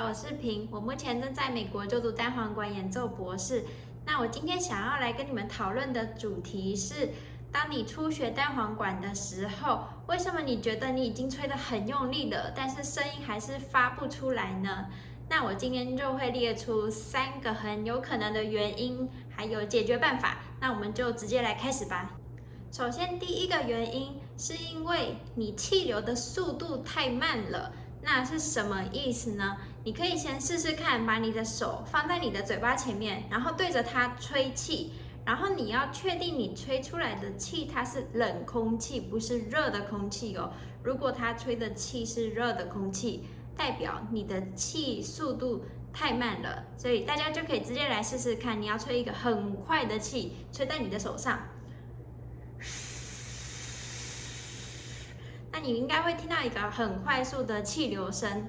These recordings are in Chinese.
我是平，我目前正在美国就读单簧管演奏博士。那我今天想要来跟你们讨论的主题是，当你初学单簧管的时候，为什么你觉得你已经吹得很用力了，但是声音还是发不出来呢？那我今天就会列出3个很有可能的原因，还有解决办法。那我们就直接来开始吧。首先，第一个原因是因为你气流的速度太慢了。那是什么意思呢？你可以先试试看，把你的手放在你的嘴巴前面，然后对着它吹气，然后你要确定你吹出来的气它是冷空气，不是热的空气哦。如果它吹的气是热的空气，代表你的气速度太慢了，所以大家就可以直接来试试看，你要吹一个很快的气，吹在你的手上。那你应该会听到一个很快速的气流声。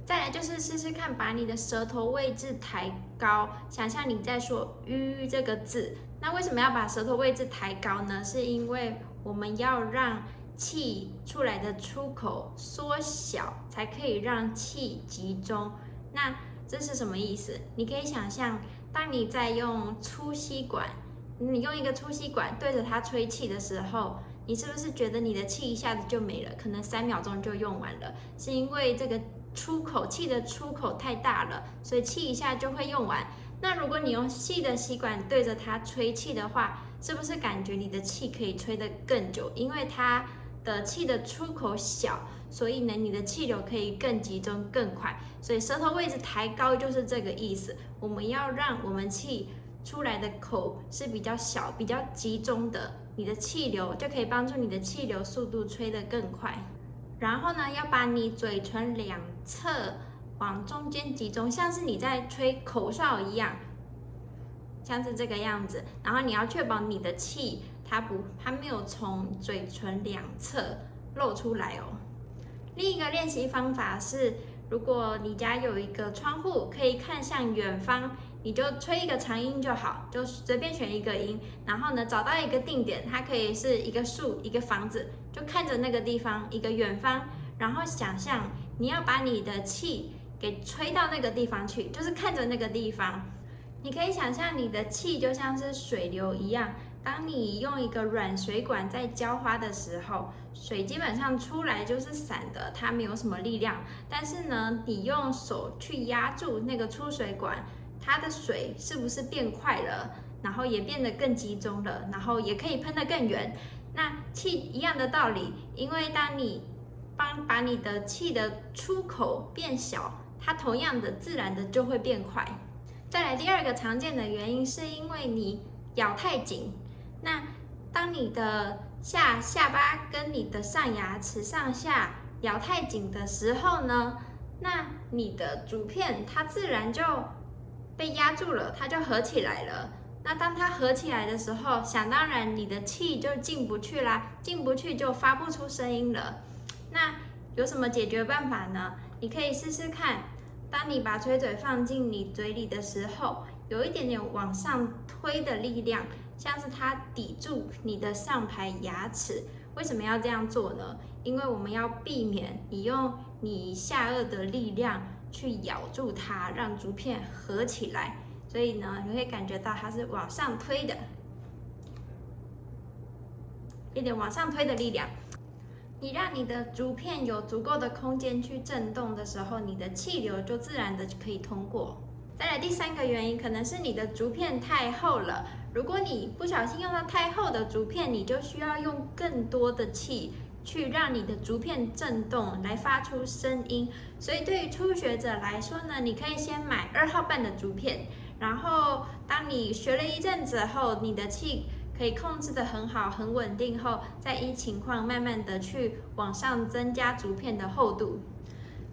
再来就是试试看，把你的舌头位置抬高，想象你在说“吁”这个字。那为什么要把舌头位置抬高呢？是因为我们要让气出来的出口缩小，才可以让气集中。那这是什么意思？你可以想象，当你在用粗吸管，你用一个粗吸管对着它吹气的时候，你是不是觉得你的气一下子就没了？可能3秒钟就用完了，是因为这个气的出口太大了，所以气一下就会用完。那如果你用细的吸管对着它吹气的话，是不是感觉你的气可以吹得更久？因为它的气的出口小，所以呢，你的气流可以更集中、更快。所以舌头位置抬高就是这个意思。我们要让我们气出来的口是比较小、比较集中的，你的气流就可以帮助你的气流速度吹得更快。然后呢，要把你嘴唇两侧往中间集中，像是你在吹口哨一样，像是这个样子。然后你要确保你的气它没有从嘴唇两侧露出来哦。另一个练习方法是，如果你家有一个窗户可以看向远方，你就吹一个长音就好，就随便选一个音，然后呢找到一个定点，它可以是一个树、一个房子，就看着那个地方，一个远方，然后想象你要把你的气给吹到那个地方去，就是看着那个地方。你可以想象你的气就像是水流一样，当你用一个软水管在浇花的时候，水基本上出来就是散的，它没有什么力量。但是呢，你用手去压住那个出水管，它的水是不是变快了？然后也变得更集中了，然后也可以喷得更远。那气一样的道理，因为当你把你的气的出口变小，它同样的自然的就会变快。再来第2个常见的原因是因为你咬太紧。那当你的下巴跟你的上牙齿上下咬太紧的时候呢，那你的竹片它自然就被压住了，它就合起来了。那当它合起来的时候，想当然你的气就进不去啦，进不去就发不出声音了。那有什么解决办法呢？你可以试试看，当你把吹嘴放进你嘴里的时候，有一点点往上推的力量，像是它抵住你的上排牙齿。为什么要这样做呢？因为我们要避免你用你下颚的力量去咬住它，让竹片合起来。所以呢，你会感觉到它是往上推的，一点往上推的力量。你让你的竹片有足够的空间去震动的时候，你的气流就自然的可以通过。再来第3个原因，可能是你的竹片太厚了。如果你不小心用到太厚的竹片，你就需要用更多的气去让你的竹片震动，来发出声音。所以对于初学者来说呢，你可以先买2号半的竹片，然后当你学了一阵子后，你的气可以控制得很好、很稳定后，再依情况慢慢的去往上增加竹片的厚度。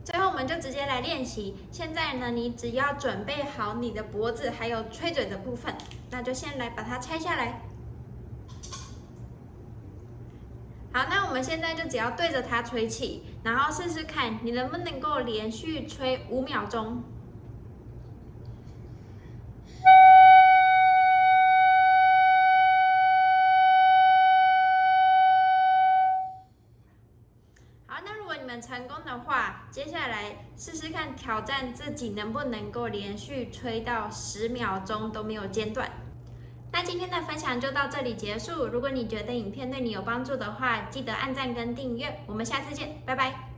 最后我们就直接来练习。现在呢，你只要准备好你的脖子还有吹嘴的部分，那就先来把它拆下来。好，那我们现在就只要对着它吹气，然后试试看你能不能够连续吹5秒钟。成功的话，接下来试试看挑战自己能不能够连续吹到10秒钟都没有间断。那今天的分享就到这里结束。如果你觉得影片对你有帮助的话，记得按赞跟订阅。我们下次见，拜拜。